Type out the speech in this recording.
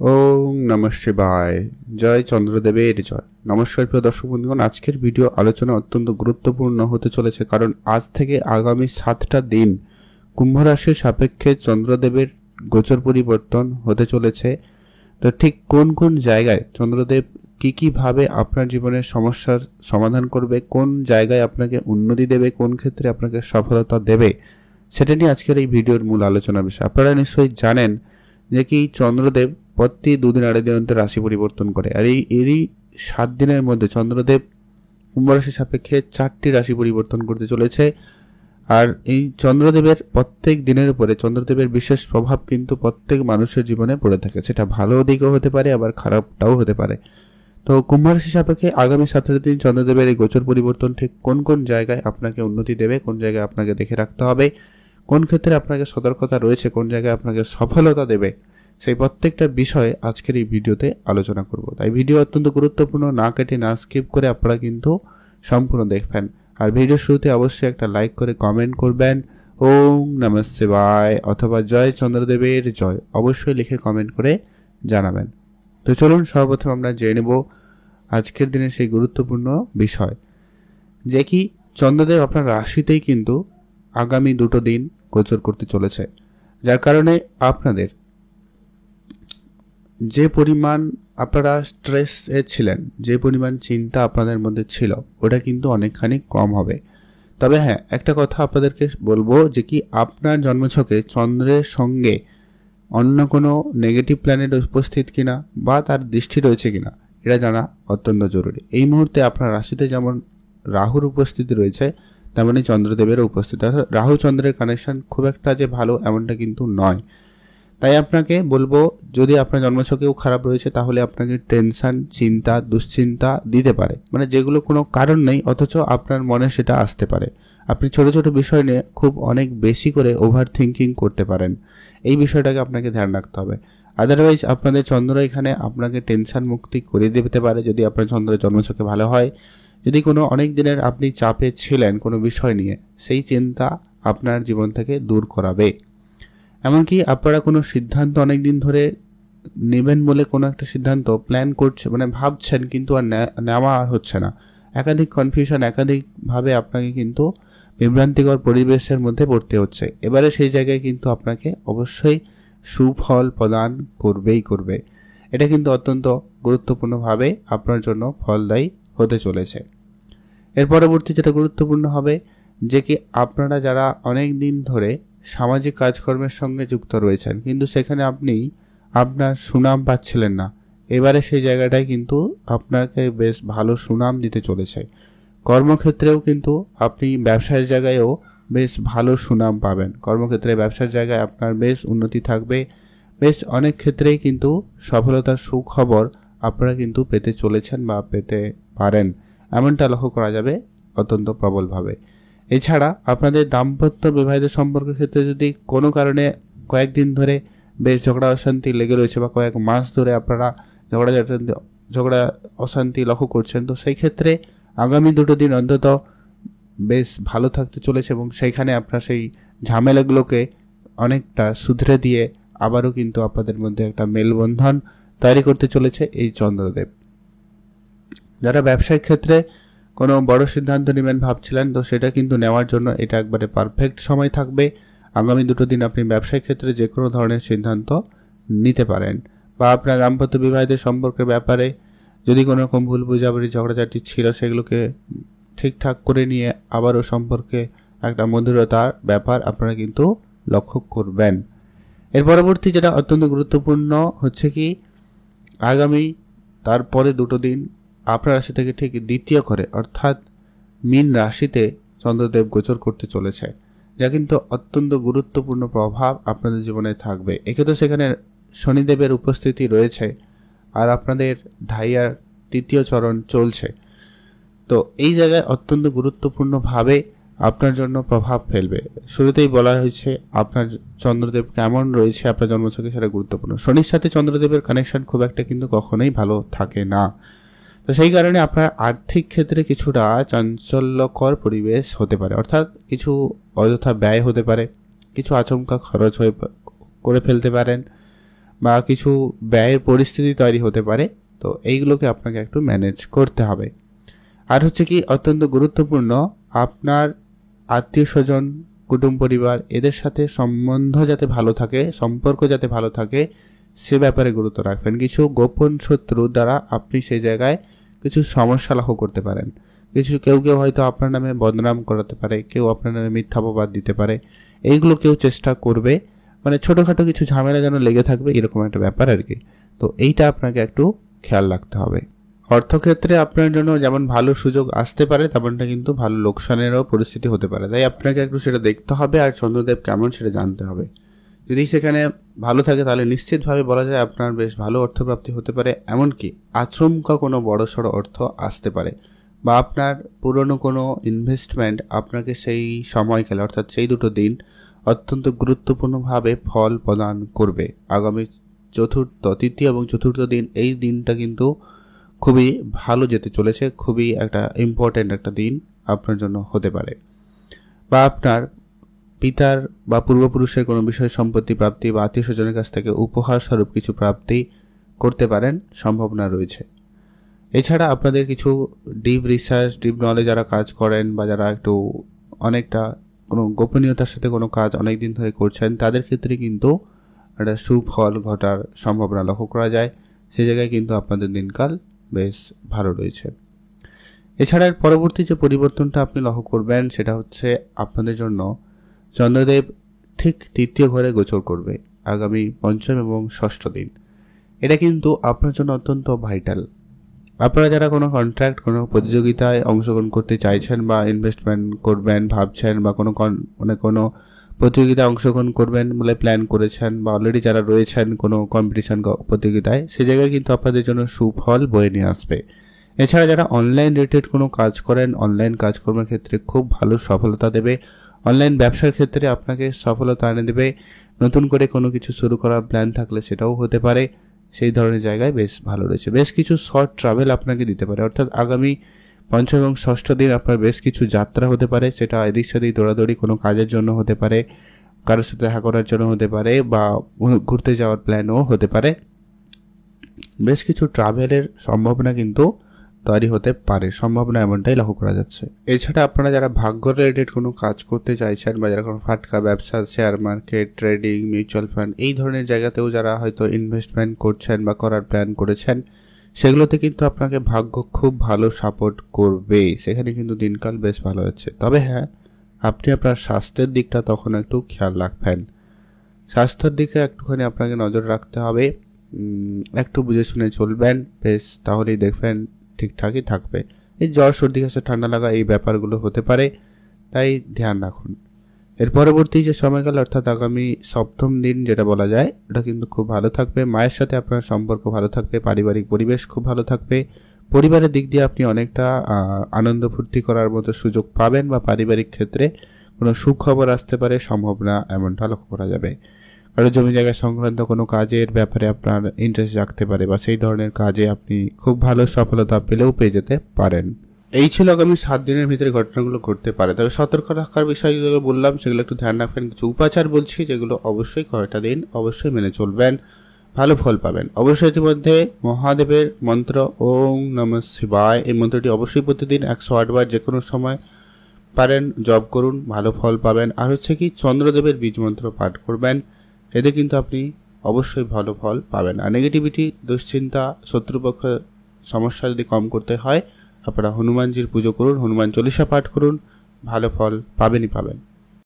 ওম নমঃ শিবায়। জয় চন্দ্রদেবের জয়। নমস্কার প্রিয় দর্শক বন্ধুগণ, আজকের ভিডিও আলোচনা অত্যন্ত গুরুত্বপূর্ণ হতে চলেছে, কারণ আজ থেকে আগামী 7টা দিন কুম্ভ রাশির সাপেক্ষে চন্দ্রদেবের গোচর পরিবর্তন হতে চলেছে। তো ঠিক কোন কোন জায়গায় চন্দ্রদেব কীভাবে আপনার জীবনের সমস্যার সমাধান করবে, কোন জায়গায় আপনাকে উন্নতি দেবে, কোন ক্ষেত্রে আপনাকে সফলতা দেবে, সেটা নিয়ে আজকের এই ভিডিওর মূল আলোচনা বিষয়। আপনারা নিশ্চয়ই জানেন যে কি চন্দ্রদেব প্রতি 2 দিন 2.5 দিন অন্তর রাশি পরিবর্তন করে, আর এরই 7 দিনের মধ্যে চন্দ্রদেব কুম্ভ রাশির সাপেক্ষে 4টি রাশি পরিবর্তন করতে চলেছে। আর এই চন্দ্রদেবের প্রত্যেক দিনের উপরে চন্দ্রদেবের বিশেষ প্রভাব কিন্তু প্রত্যেক মানুষের জীবনে পড়ে থাকে। সেটা ভালো দিকও হতে পারে, আবার খারাপটাও হতে পারে। তো কুম্ভ রাশির সাপেক্ষে আগামী 7টা দিন চন্দ্রদেবের এই গোচর পরিবর্তন ঠিক কোন কোন জায়গায় আপনাকে উন্নতি দেবে, কোন জায়গায় আপনাকে দেখে রাখতে হবে, কোন ক্ষেত্রে আপনাকে সতর্কতা রয়েছে, কোন জায়গায় আপনাকে সফলতা দেবে, সেই প্রত্যেকটা বিষয়ে আজকের এই ভিডিওতে আলোচনা করব। তাই ভিডিও অত্যন্ত গুরুত্বপূর্ণ, না কেটে না স্কিপ করে আপনারা কিন্তু সম্পূর্ণ দেখবেন। আর ভিডিও শুরুতে অবশ্যই একটা লাইক করে কমেন্ট করবেন ওম নমঃ শিবায় অথবা জয় চন্দ্রদেবের জয় অবশ্যই লিখে কমেন্ট করে জানাবেন। তো চলুন সর্বপ্রথম আমরা জেনে নেব আজকের দিনে সেই গুরুত্বপূর্ণ বিষয়, যে কি চন্দ্রদেব আপনার রাশিতেই কিন্তু আগামী 2 দিন গোচর করতে চলেছে, যার কারণে আপনাদের যে পরিমাণ আপনারা স্ট্রেসে ছিলেন, যে পরিমাণ চিন্তা আপনাদের মধ্যে ছিল, ওটা কিন্তু অনেকখানি কম হবে। তবে হ্যাঁ, একটা কথা আপনাদেরকে বলবো যে কি আপনার জন্মছকে চন্দ্রের সঙ্গে অন্য কোনো নেগেটিভ প্ল্যানেট উপস্থিত কিনা বা তার দৃষ্টি রয়েছে কিনা এটা জানা অত্যন্ত জরুরি। এই মুহূর্তে আপনার রাশিতে যেমন রাহুর উপস্থিতি রয়েছে, তেমনি চন্দ্রদেবেরও উপস্থিতি। রাহু চন্দ্রের কানেকশন খুব একটা যে ভালো এমনটা কিন্তু নয়। তাই আপনাকে বলবো, যদি আপনার জন্মছকেও খারাপ রয়েছে তাহলে আপনাকে টেনশন, চিন্তা, দুশ্চিন্তা দিতে পারে, মানে যেগুলো কোনো কারণ নেই অথচ আপনার মনে সেটা আসতে পারে। আপনি ছোট ছোট বিষয় নিয়ে খুব অনেক বেশি করে ওভার থিঙ্কিং করতে পারেন। এই বিষয়টাকে আপনাকে ধ্যান রাখতে হবে। আদারওয়াইজ আপনাদের চন্দ্র এখানে আপনাকে টেনশন মুক্তি করে দিতে পারে যদি আপনার চন্দ্রের জন্মছকে ভালো হয়। যদি কোনো অনেক দিনের আপনি চাপে ছিলেন কোনো বিষয় নিয়ে, সেই চিন্তা আপনার জীবন থেকে দূর করাবে। এমনকি আপনারা কোনো সিদ্ধান্ত অনেক দিন ধরে নেবেন বলে কোনো একটা সিদ্ধান্ত প্ল্যান করছে, মানে ভাবছেন, কিন্তু আর নেওয়া হচ্ছে না। একাধিক কনফিউশন, একাধিকভাবে আপনাকে কিন্তু বিভ্রান্তিকর পরিবেশের মধ্যে পড়তে হচ্ছে। এবারে সেই জায়গায় কিন্তু আপনাকে অবশ্যই সুফল প্রদান করবে। এটা কিন্তু অত্যন্ত গুরুত্বপূর্ণভাবে আপনার জন্য ফলদায়ী হতে চলেছে। এর পরবর্তী যেটা গুরুত্বপূর্ণ হবে, যে কি আপনারা যারা অনেক দিন ধরে সামাজিক কাজকর্মের সঙ্গে যুক্ত রয়েছেন কিন্তু সেখানে আপনি আপনার সুনাম পাচ্ছিলেন না, এবারে সেই জায়গাটায় কিন্তু আপনাকে বেশ ভালো সুনাম দিতে চলেছে। কর্মক্ষেত্রেও কিন্তু আপনি ব্যবসার জায়গায়ও বেশ ভালো সুনাম পাবেন। কর্মক্ষেত্রে ব্যবসার জায়গায় আপনার বেশ উন্নতি থাকবে। বেশ অনেক ক্ষেত্রেই কিন্তু সফলতার সুখবর আপনারা কিন্তু পেতে চলেছেন বা পেতে পারেন, এমনটা লক্ষ্য করা যাবে অত্যন্ত প্রবলভাবে। এছাড়া আপনাদের দাম্পত্য বিবাহিত সম্পর্কের ক্ষেত্রে যদি কোনো কারণে কয়েকদিন ধরে বেশ ঝগড়া অশান্তি লেগে রয়েছে বা কয়েক মাস ধরে আপনারা ঝগড়া অশান্তি লক্ষ্য করছেন, তো সেই ক্ষেত্রে আগামী 2 দিন অন্তত বেশ ভালো থাকতে চলেছে এবং সেইখানে আপনার সেই ঝামেলাগুলোকে অনেকটা শুধরে দিয়ে আবারও কিন্তু আপনাদের মধ্যে একটা মেলবন্ধন তৈরি করতে চলেছে এই চন্দ্রদেব। যারা ব্যবসায়িক ক্ষেত্রে কোনো বড় সিদ্ধান্ত নেবেন ভাবছিলেন, তো সেটা কিন্তু নেওয়ার জন্য এটা একবারে পারফেক্ট সময় থাকবে। আগামী 2 দিন আপনি ব্যবসায়িক ক্ষেত্রে যে কোনো ধরনের সিদ্ধান্ত নিতে পারেন। বা আপনার দাম্পত্য বিবাহিত সম্পর্কের ব্যাপারে যদি কোনো রকম ভুল বুঝাবুঝি ঝগড়াঝাটি ছিল, সেগুলোকে ঠিকঠাক করে নিয়ে আবারও সম্পর্কে একটা মধুরতার ব্যাপার আপনারা কিন্তু লক্ষ্য করবেন। এর পরবর্তী যেটা অত্যন্ত গুরুত্বপূর্ণ হচ্ছে কি, আগামী তারপরে 2 দিন আপনার রাশি থেকে ঠিক দ্বিতীয় ঘরে অর্থাৎ মীন রাশিতে চন্দ্রদেব গোচর করতে চলেছে, যা কিন্তু অত্যন্ত গুরুত্বপূর্ণ প্রভাব আপনাদের জীবনে থাকবে। এক্ষেত্রে সেখানে শনিদেবের উপস্থিতি রয়েছে আর আপনাদের ঢাইয়ার 3য় চরণ চলছে। তো এই জায়গায় অত্যন্ত গুরুত্বপূর্ণভাবে আপনার জন্য প্রভাব ফেলবে। শুরুতেই বলা হয়েছে আপনার চন্দ্রদেব কেমন রয়েছে আপনার জন্মছকে, সেটা গুরুত্বপূর্ণ। শনির সাথে চন্দ্রদেবের কানেকশন খুব একটা কিন্তু কখনোই ভালো থাকে না। তো সেই কারণে আপনার আর্থিক ক্ষেত্রে কিছুটা চাঞ্চল্যকর পরিবেশ হতে পারে, অর্থাৎ কিছু অযথা ব্যয় হতে পারে, কিছু আচমকা খরচ করে ফেলতে পারেন, বা কিছু ব্যয়ের পরিস্থিতি তৈরি হতে পারে। তো এইগুলোকে আপনাকে একটু ম্যানেজ করতে হবে। আর হচ্ছে কি অত্যন্ত গুরুত্বপূর্ণ, আপনার আত্মীয় স্বজন, কুটুম পরিবার এদের সাথে সম্বন্ধ যাতে ভালো থাকে, সম্পর্ক যাতে ভালো থাকে, সে ব্যাপারে গুরুত্ব রাখবেন। কিছু গোপন শত্রু দ্বারা আপনি সেই জায়গায় কিছু সমস্যা লক্ষ্য করতে পারেন। কেউ হয়তো আপনার নামে বদনাম করাতে পারে, কেউ আপনার নামে মিথ্যা অপবাদ দিতে পারে। এইগুলো কেউ চেষ্টা করবে, মানে ছোটোখাটো কিছু ঝামেলা যেন লেগে থাকবে, এরকম একটা ব্যাপার আর কি। তো এইটা আপনাকে একটু খেয়াল রাখতে হবে। অর্থক্ষেত্রে আপনার জন্য যেমন ভালো সুযোগ আসতে পারে, তেমনটা কিন্তু ভালো লোকসানেরও পরিস্থিতি হতে পারে। তাই আপনাকে একটু সেটা দেখতে হবে, আর চন্দ্রদেব কেমন সেটা জানতে হবে। যদি সেখানে ভালো থাকে তাহলে নিশ্চিতভাবে বলা যায় আপনার বেশ ভালো অর্থপ্রাপ্তি হতে পারে। এমনকি আচমকা কোনো বড়সড় অর্থ আসতে পারে, বা আপনার পুরনো কোনো ইনভেস্টমেন্ট আপনাকে সেই সময়কালে অর্থাৎ সেই দুটো দিন অত্যন্ত গুরুত্বপূর্ণভাবে ফল প্রদান করবে। আগামী তৃতীয় এবং চতুর্থ দিন, এই দিনটা কিন্তু খুবই ভালো যেতে চলেছে। খুবই একটা ইম্পর্ট্যান্ট একটা দিন আপনার জন্য হতে পারে। বা আপনার পিতার বা পূর্বপুরুষের কোনো বিষয় সম্পত্তি প্রাপ্তি বা আত্মীয় স্বজনের কাছ থেকে উপহার স্বরূপ কিছু প্রাপ্তি করতে পারেন, সম্ভাবনা রয়েছে। এছাড়া আপনাদের কিছু ডিপ রিসার্চ, ডিপ নলেজ যারা কাজ করেন, বা যারা একটু অনেকটা কোনো গোপনীয়তার সাথে কোনো কাজ অনেক দিন ধরে করছেন, তাদের ক্ষেত্রে কিন্তু একটা সুফল ঘটার সম্ভাবনা লক্ষ্য করা যায়। সে জায়গায় কিন্তু আপনাদের দিনকাল বেশ ভালো রয়েছে। এছাড়া পরবর্তী যে পরিবর্তনটা আপনি লক্ষ্য করবেন সেটা হচ্ছে আপনাদের জন্য চন্দ্রদেব ঠিক তৃতীয় ঘরে গোচর করবে আগামী পঞ্চম এবং ষষ্ঠ দিন। এটা কিন্তু আপনার জন্য অত্যন্ত ভাইটাল। আপনারা যারা কোনো কন্ট্রাক্ট, কোনো প্রতিযোগিতায় অংশগ্রহণ করতে চাইছেন, বা ইনভেস্টমেন্ট করবেন ভাবছেন, বা কোনো প্রতিযোগিতায় অংশগ্রহণ করবেন বলে প্ল্যান করেছেন, বা অলরেডি যারা রয়েছেন কোনো কম্পিটিশন প্রতিযোগিতায়, সে জায়গায় কিন্তু আপনাদের জন্য সুফল বয়ে নিয়ে আসবে। এছাড়া যারা অনলাইন রিলেটেড কোনো কাজ করেন, অনলাইন কাজকর্মের ক্ষেত্রে খুব ভালো সফলতা দেবে। অনলাইন ব্যবসার ক্ষেত্রে আপনাকে সফলতা এনে দেবে। নতুন করে কোনো কিছু শুরু করার প্ল্যান থাকলে সেটাও হতে পারে। সেই ধরনের জায়গায় বেশ ভালো রয়েছে। বেশ কিছু শর্ট ট্রাভেল আপনাকে দিতে পারে, অর্থাৎ আগামী পঞ্চম এবং ষষ্ঠ দিন আপনার বেশ কিছু যাত্রা হতে পারে। সেটা এদিক সেদিক দৌড়াদৌড়ি কোনো কাজের জন্য হতে পারে, কারোর সাথে দেখা করার জন্য হতে পারে, বা ঘুরতে যাওয়ার প্ল্যানও হতে পারে। বেশ কিছু ট্রাভেলের সম্ভাবনা কিন্তু তৈরি হতে পারে, সম্ভাবনা এমনটাই লক্ষ্য করা যাচ্ছে। এছাড়া আপনারা যারা ভাগ্য রিলেটেড কোনো কাজ করতে চাইছেন, বা যারা কোনো ফাটকা ব্যবসা, share market, trading, mutual fund, এই ধরনের জায়গাতেও যারা হয়তো ইনভেস্টমেন্ট করছেন বা করার প্ল্যান করেছেন, সেগুলোতে কিন্তু আপনাকে ভাগ্য খুব ভালো সাপোর্ট করবে। সেখানে কিন্তু দিনকাল বেশ ভালো হচ্ছে। তবে হ্যাঁ, আপনি আপনার স্বাস্থ্যের দিকটা তখন একটু খেয়াল রাখবেন। স্বাস্থ্যের দিকে একটুখানি আপনাকে নজর রাখতে হবে, একটু বুঝে শুনে চলবেন বেশ, তাহলেই দেখবেন ঠিকঠাকই থাকবে। এই জ্বর, সর্দি, কাশি, ঠান্ডা লাগা এই ব্যাপারগুলো হতে পারে, তাই ধ্যান রাখুন। এর পরবর্তী যে সময়কাল অর্থাৎ আগামী সপ্তম দিন যেটা বলা যায়, এটা কিন্তু খুব ভালো থাকবে। মায়ের সাথে আপনার সম্পর্ক ভালো থাকবে, পারিবারিক পরিবেশ খুব ভালো থাকবে। পরিবারের দিক দিয়ে আপনি অনেকটা আনন্দ ফুর্তি করার মতো সুযোগ পাবেন, বা পারিবারিক ক্ষেত্রে কোনো সুখবর আসতে পারে, সম্ভাবনা এমনটা লক্ষ্য করা যাবে। কারো জমি জায়গা সংক্রান্ত কোনো কাজের ব্যাপারে আপনার ইন্টারেস্ট রাখতে পারে, বা সেই ধরনের কাজে আপনি খুব ভালো সফলতা পেলেও পেয়ে যেতে পারেন। এই ছিল আগামী 7 দিনের ভিতরে ঘটনাগুলো ঘটতে পারে। তবে সতর্ক থাকার বিষয় যেগুলো বললাম সেগুলো একটু ধ্যান রাখবেন। কিছু উপাচার বলছি যেগুলো অবশ্যই কয়টা দিন অবশ্যই মেনে চলবেন, ভালো ফল পাবেন। অবশ্যই ইতিমধ্যে মহাদেবের মন্ত্র ওং নমঃ শিবায়, এই মন্ত্রটি অবশ্যই প্রতিদিন 108 বার যে কোনো সময় পারেন জপ করুন, ভালো ফল পাবেন। আর হচ্ছে কি চন্দ্রদেবের বীজ মন্ত্র পাঠ করবেন, এতে কিন্তু আপনি অবশ্যই ভালো ফল পাবেন। আর নেগেটিভিটি, দুশ্চিন্তা, শত্রুপক্ষ সমস্যা যদি কম করতে হয়, আপনারা হনুমানজির পুজো করুন, হনুমান চল্লিশা পাঠ করুন, ভালো ফল পাবেনই পাবেন।